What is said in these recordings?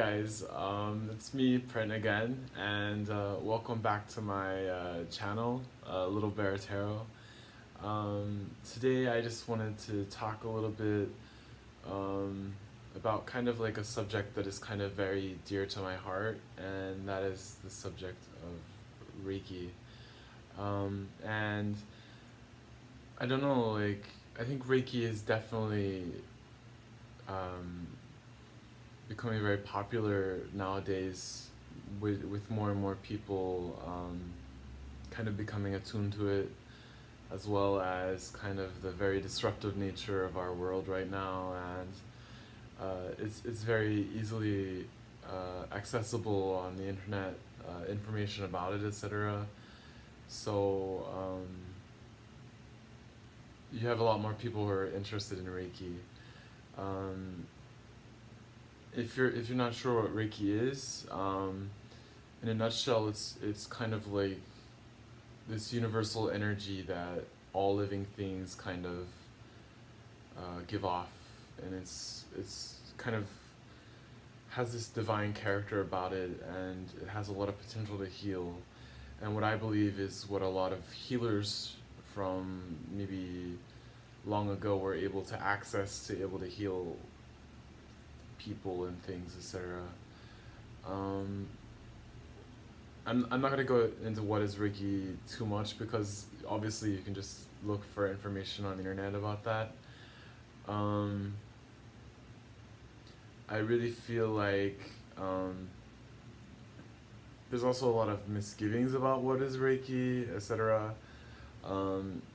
guys, it's me, Print again, and welcome back to my channel, Little Bear Tarot. Today I just wanted to talk a little bit about kind of like a subject that is kind of very dear to my heart, and that is the subject of Reiki. And I don't know, like, I think Reiki is definitely becoming very popular nowadays with more and more people kind of becoming attuned to it, as well as kind of the very disruptive nature of our world right now, and it's very easily accessible on the internet, information about it, etc. So you have a lot more people who are interested in Reiki. If you're not sure what Reiki is, in a nutshell, it's kind of like this universal energy that all living things kind of give off, and it's kind of has this divine character about it, and it has a lot of potential to heal. And what I believe is what a lot of healers from maybe long ago were able to access to able to heal people and things, etc. I'm not going to go into what is Reiki too much, because obviously you can just look for information on the internet about that. I really feel like there's also a lot of misgivings about what is Reiki, etc.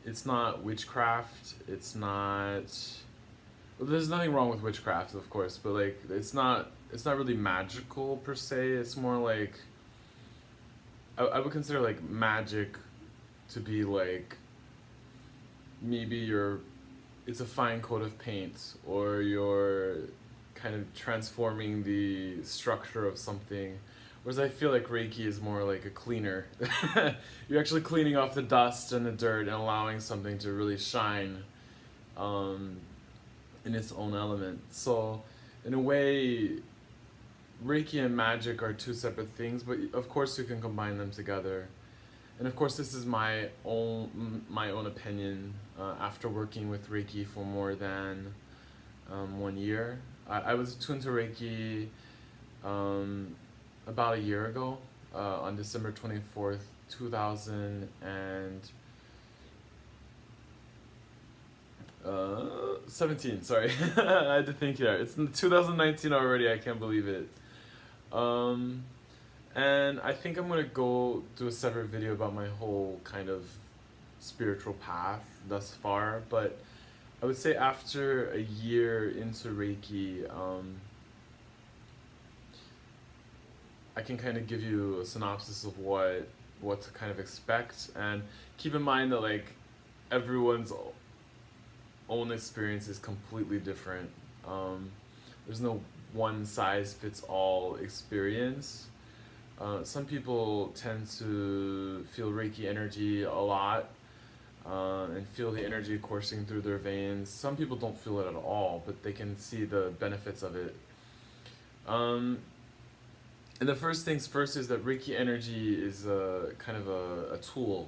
It's not witchcraft, it's not... Well, there's nothing wrong with witchcraft, of course, but like it's not really magical per se. It's more like I would consider like magic to be like maybe it's a fine coat of paint, or you're kind of transforming the structure of something. Whereas I feel like Reiki is more like a cleaner. You're actually cleaning off the dust and the dirt and allowing something to really shine in its own element. So in a way, Reiki and magic are two separate things, but of course you can combine them together. And of course this is my own opinion after working with Reiki for more than 1 year. I was attuned to Reiki about a year ago, on December 24th, 2017, sorry. I had to think here. It's 2019 already, I can't believe it. And I think I'm gonna go do a separate video about my whole kind of spiritual path thus far, but I would say after a year into Reiki, I can kind of give you a synopsis of what to kind of expect, and keep in mind that like everyone's own experience is completely different. There's no one size fits all experience. Some people tend to feel Reiki energy a lot and feel the energy coursing through their veins. Some people don't feel it at all, but they can see the benefits of it. And the first things first is that Reiki energy is a kind of a tool.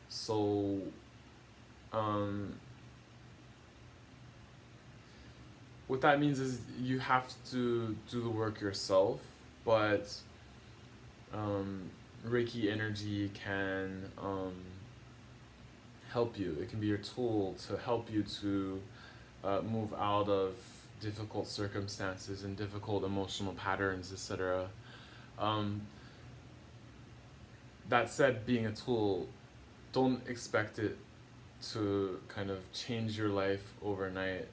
So what that means is you have to do the work yourself, but Reiki energy can help you. It can be your tool to help you to move out of difficult circumstances and difficult emotional patterns, etc. That said, being a tool, don't expect it to kind of change your life overnight.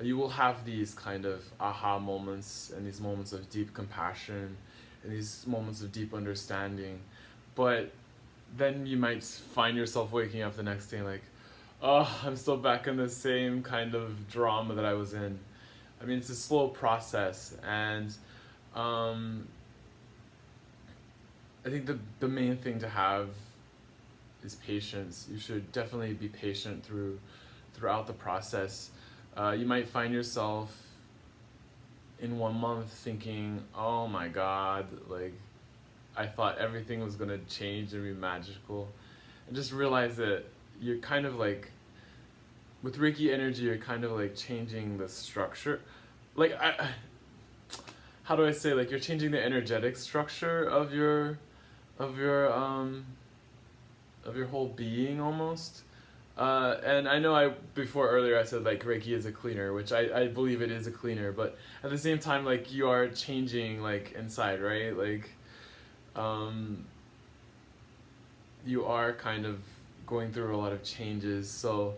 You will have these kind of aha moments and these moments of deep compassion and these moments of deep understanding, but then you might find yourself waking up the next day like, oh, I'm still back in the same kind of drama that I was in. I mean, it's a slow process, and I think the main thing to have is patience. You should definitely be patient throughout the process. You might find yourself in 1 month thinking, oh my God, like I thought everything was gonna change and be magical, and just realize that you're kind of like, with Reiki energy, you're kind of like changing the structure. Like how do I say, like you're changing the energetic structure of your um of your whole being almost. And I know before earlier I said like Reiki is a cleaner, which I believe it is a cleaner, but at the same time like you are changing like inside, right? Like you are kind of going through a lot of changes, so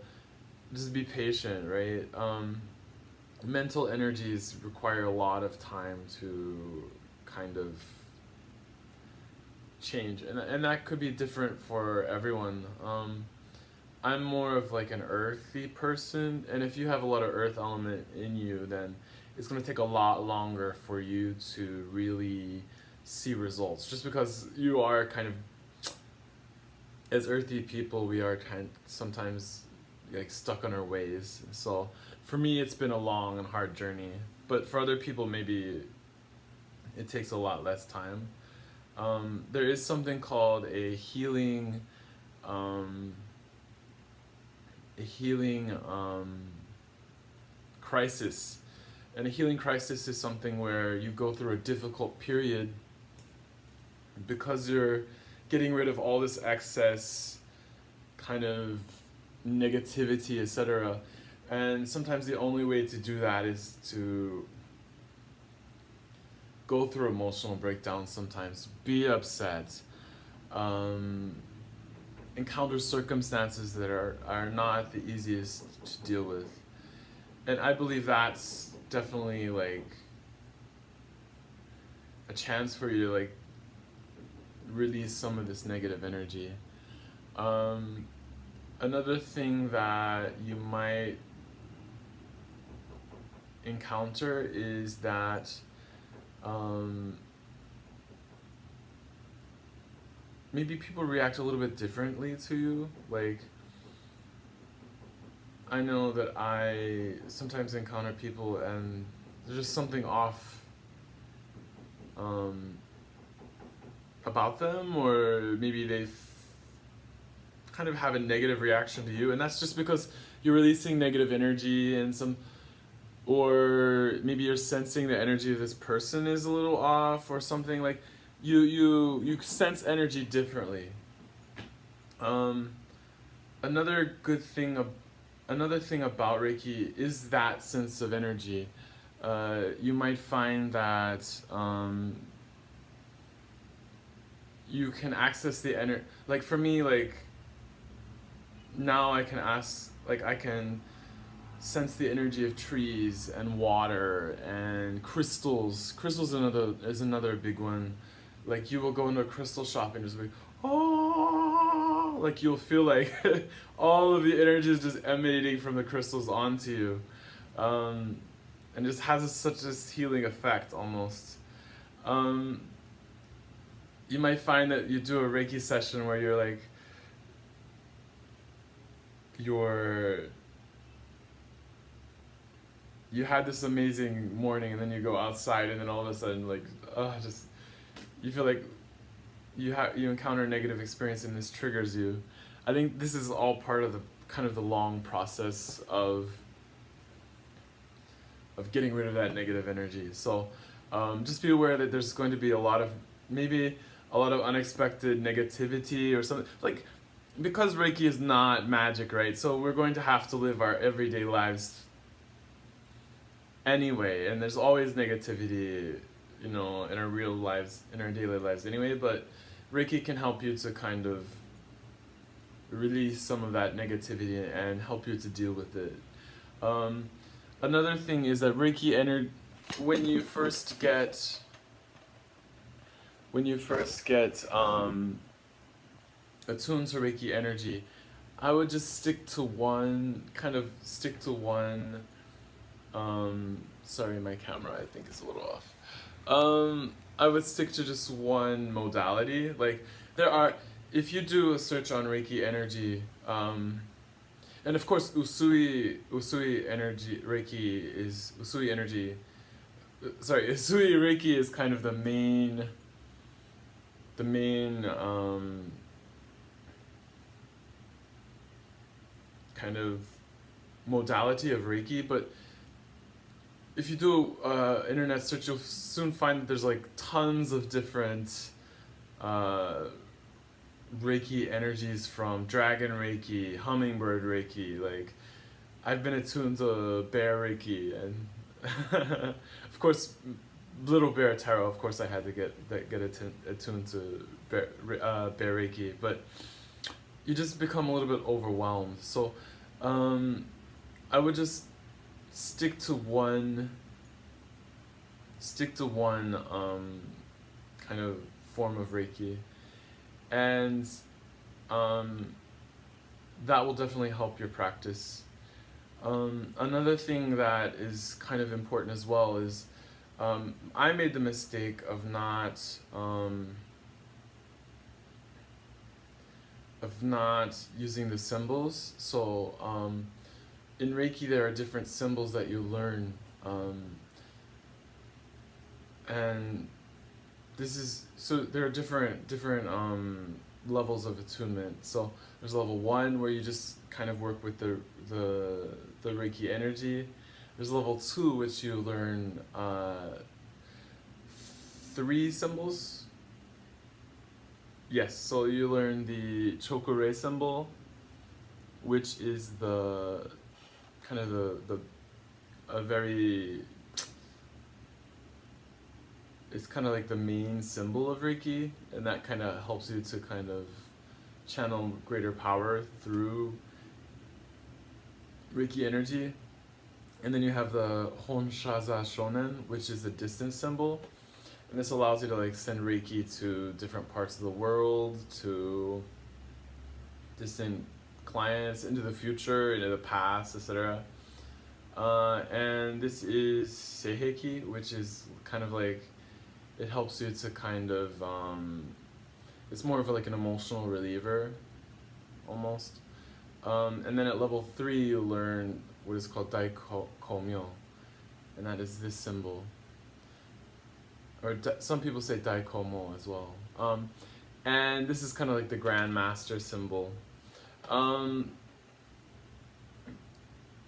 just be patient, right? Mental energies require a lot of time to kind of change, and that could be different for everyone. I'm more of like an earthy person, and if you have a lot of earth element in you, then it's going to take a lot longer for you to really see results, just because you are kind of, as earthy people, we are kind of sometimes like stuck on our ways. So for me it's been a long and hard journey, but for other people maybe it takes a lot less time. There is something called a healing crisis. And a healing crisis is something where you go through a difficult period because you're getting rid of all this excess kind of negativity, etc. And sometimes the only way to do that is to go through emotional breakdowns sometimes, be upset, encounter circumstances that are not the easiest to deal with. And I believe that's definitely like a chance for you to like release some of this negative energy. Another thing that you might encounter is that maybe people react a little bit differently to you. Like, I know that I sometimes encounter people and there's just something off about them, or maybe they kind of have a negative reaction to you, and that's just because you're releasing negative energy, and or maybe you're sensing the energy of this person is a little off or something. Like you sense energy differently. Another good thing another thing about Reiki is that sense of energy. You might find that you can access the energy. Like for me, like now I can sense the energy of trees and water and crystals. Crystals is another big one. Like you will go into a crystal shop and just be, oh, like you'll feel like all of the energy is just emanating from the crystals onto you, and just has such a healing effect almost. You might find that you do a Reiki session where you're like, you had this amazing morning, and then you go outside, and then all of a sudden, like, just you feel like you encounter a negative experience, and this triggers you. I think this is all part of the kind of the long process of getting rid of that negative energy. So just be aware that there's going to be maybe a lot of unexpected negativity or something. Like, because Reiki is not magic, right? So we're going to have to live our everyday lives anyway, and there's always negativity, in our real lives, in our daily lives anyway, but Reiki can help you to kind of release some of that negativity and help you to deal with it. Another thing is that Reiki energy, when you first get attuned to Reiki energy, I would just stick to one. Sorry, my camera I think is a little off. I would stick to just one modality. Like if you do a search on Reiki energy, and of course Usui energy, Reiki is Usui energy, sorry, Usui Reiki is kind of the main kind of modality of Reiki, but if you do internet search, you'll soon find that there's like tons of different uh, Reiki energies, from Dragon Reiki, Hummingbird Reiki. Like, I've been attuned to Bear Reiki, and of course, Little Bear Tarot. Of course, I had to get attuned to Bear Reiki, but you just become a little bit overwhelmed. So, um, I would just stick to one kind of form of Reiki, and um, that will definitely help your practice. Another thing that is kind of important as well is I made the mistake of not using the symbols. So in Reiki, there are different symbols that you learn, and this is so there are different levels of attunement. So there's level 1 where you just kind of work with the Reiki energy. There's level 2, which you learn 3 symbols. Yes, so you learn the Chokure symbol, which is the kind of the a very it's kind of like the main symbol of Reiki, and that kind of helps you to kind of channel greater power through Reiki energy. And then you have the Honshaza Shonen, which is the distance symbol. And this allows you to like send Reiki to different parts of the world, to distant clients, into the future, into the past, etc. And this is Seiheki, which is kind of like, it helps you to kind of, it's more of like an emotional reliever, almost. And then at level 3, you learn what is called Daikomyo, and that is this symbol. Or some people say Daikomo as well. And this is kind of like the Grand Master symbol.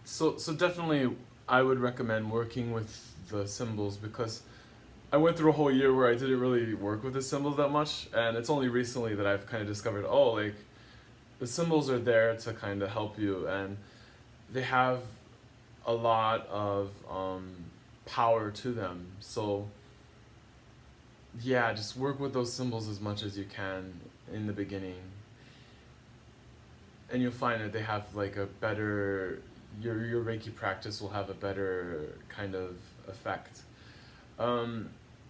So definitely I would recommend working with the symbols, because I went through a whole year where I didn't really work with the symbols that much, and it's only recently that I've kind of discovered, oh, like, the symbols are there to kind of help you, and they have a lot of power to them. So yeah, just work with those symbols as much as you can in the beginning, and you'll find that they have like a better, your Reiki practice will have a better kind of effect.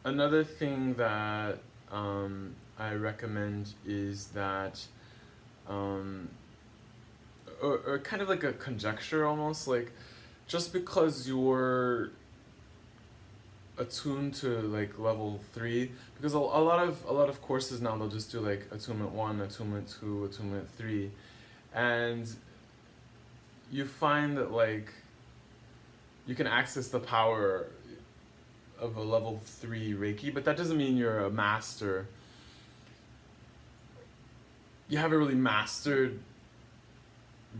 Another thing that I recommend is that, or kind of like a conjecture almost, like, just because you're attuned to like level 3, because a lot of courses now, they'll just do like attunement 1, attunement 2, attunement 3, and you find that like you can access the power of a level 3 Reiki, but that doesn't mean you're a master. You haven't really mastered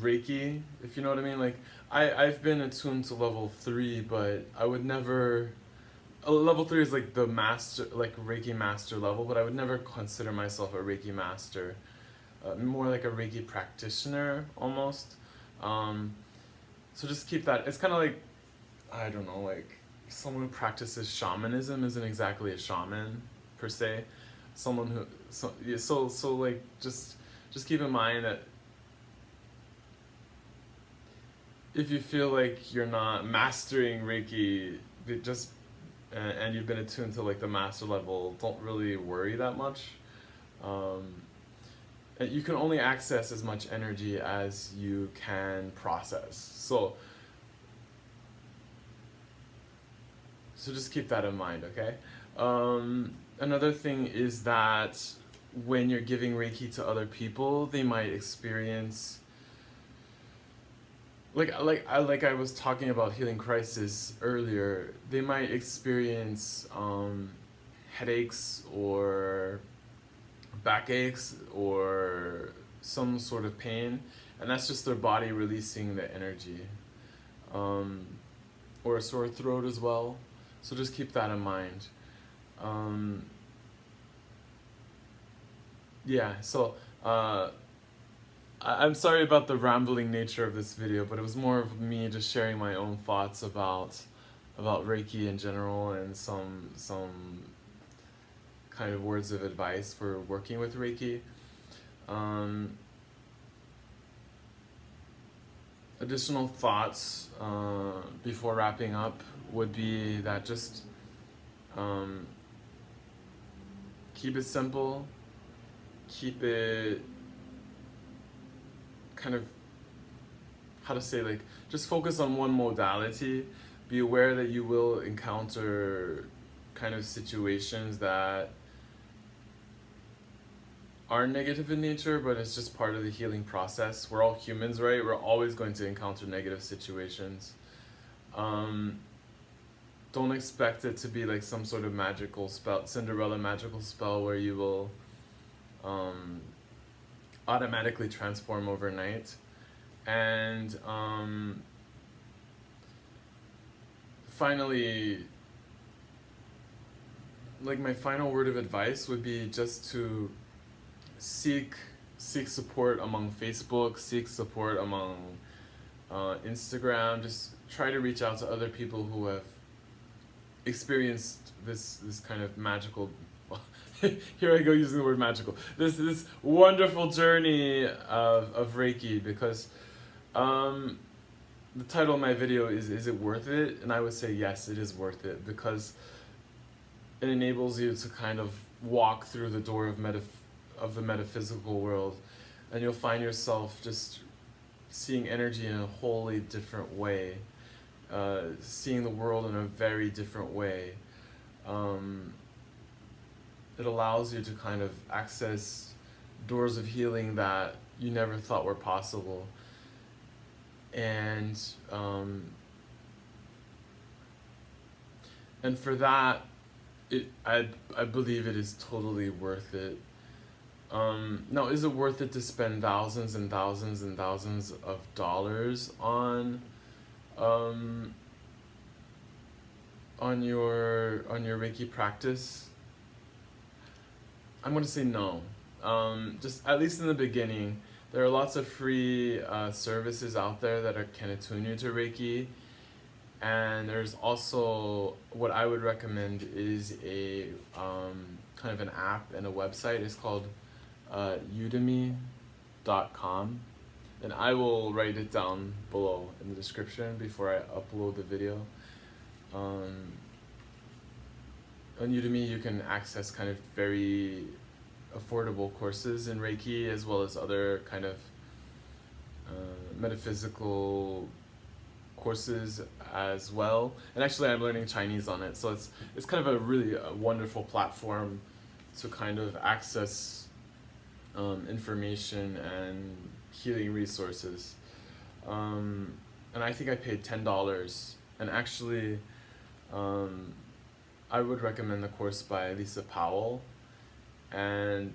Reiki, if you know what I mean. Like, I've been attuned to level 3, but I would never, level 3 is like the master, like Reiki master level, but I would never consider myself a Reiki master. More like a Reiki practitioner almost. So just keep that. It's kind of like, I don't know, like someone who practices shamanism isn't exactly a shaman per se. Someone who, so like, just keep in mind that if you feel like you're not mastering Reiki, and you've been attuned to like the master level, don't really worry that much. And you can only access as much energy as you can process. So just keep that in mind, okay? Another thing is that when you're giving Reiki to other people, they might experience like I was talking about healing crisis earlier, they might experience headaches or backaches or some sort of pain, and that's just their body releasing the energy. Um, or a sore throat as well. So just keep that in mind. Um, yeah, so I'm sorry about the rambling nature of this video, but it was more of me just sharing my own thoughts about Reiki in general and some kind of words of advice for working with Reiki. Um, Additional thoughts before wrapping up would be that just um, keep it simple, keep it kind of, how to say, like, just focus on one modality. Be aware that you will encounter kind of situations that are negative in nature, but it's just part of the healing process. We're all humans, right? We're always going to encounter negative situations. Um, don't expect it to be like some sort of magical spell, Cinderella magical spell, where you will um, automatically transform overnight. And finally, like, my final word of advice would be just to seek support among Facebook, seek support among Instagram. Just try to reach out to other people who have experienced this kind of magical. Here I go using the word magical. This wonderful journey of Reiki, because the title of my video is it worth it? And I would say yes, it is worth it, because it enables you to kind of walk through the door of the metaphysical world, and you'll find yourself just seeing energy in a wholly different way, seeing the world in a very different way. It allows you to kind of access doors of healing that you never thought were possible. And for that, I believe it is totally worth it. Now, is it worth it to spend thousands and thousands and thousands of dollars on your Reiki practice? I'm gonna say no. Just at least in the beginning, there are lots of free services out there that can attune you to Reiki, and there's also what I would recommend is a kind of an app and a website. It's called udemy.com, and I will write it down below in the description before I upload the video. On Udemy, you can access kind of very affordable courses in Reiki, as well as other kind of metaphysical courses as well. And actually, I'm learning Chinese on it, so it's kind of a really wonderful platform to kind of access information and healing resources. And I think I paid $10, and actually I would recommend the course by Lisa Powell, and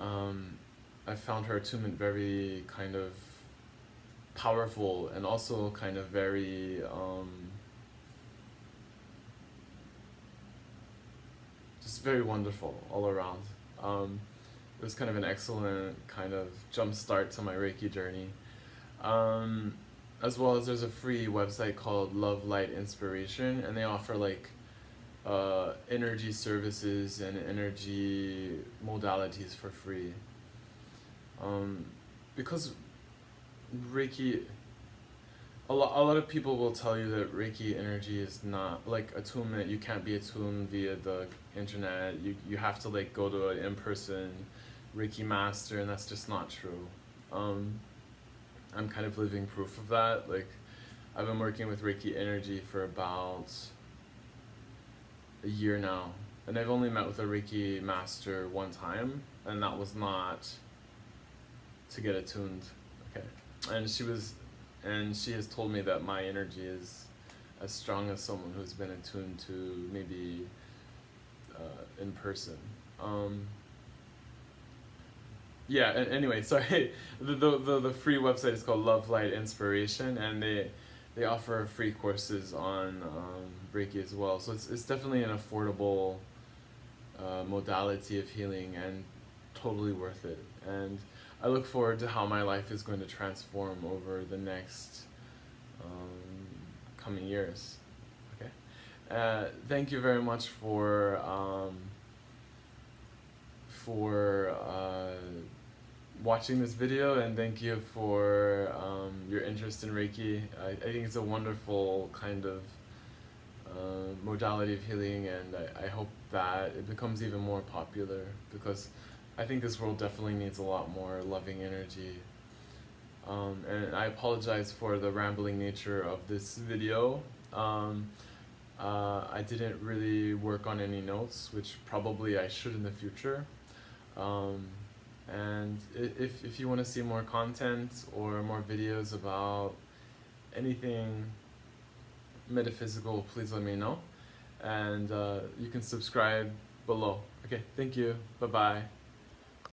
I found her attunement very kind of powerful, and also kind of very just very wonderful all around. It was kind of an excellent kind of jump start to my Reiki journey. As well as there's a free website called Love Light Inspiration, and they offer like energy services and energy modalities for free. Because Reiki, a lot of people will tell you that Reiki energy is not like attunement. You can't be attuned via the internet. You have to like go to an in-person Reiki master, and that's just not true. I'm kind of living proof of that. Like, I've been working with Reiki energy for about a year now, and I've only met with a Reiki master one time, and that was not to get attuned. Okay, and she was and she has told me that my energy is as strong as someone who's been attuned to maybe in person. Yeah, and anyway, sorry. The free website is called Love Light Inspiration, and they offer free courses on Reiki as well. So it's definitely an affordable modality of healing and totally worth it. And I look forward to how my life is going to transform over the next coming years. Okay. Thank you very much for watching this video, and thank you for your interest in Reiki. I think it's a wonderful kind of modality of healing, and I hope that it becomes even more popular, because I think this world definitely needs a lot more loving energy. And I apologize for the rambling nature of this video. I didn't really work on any notes, which probably I should in the future. And if you want to see more content or more videos about anything metaphysical, please let me know. And you can subscribe below. Okay, thank you. Bye-bye.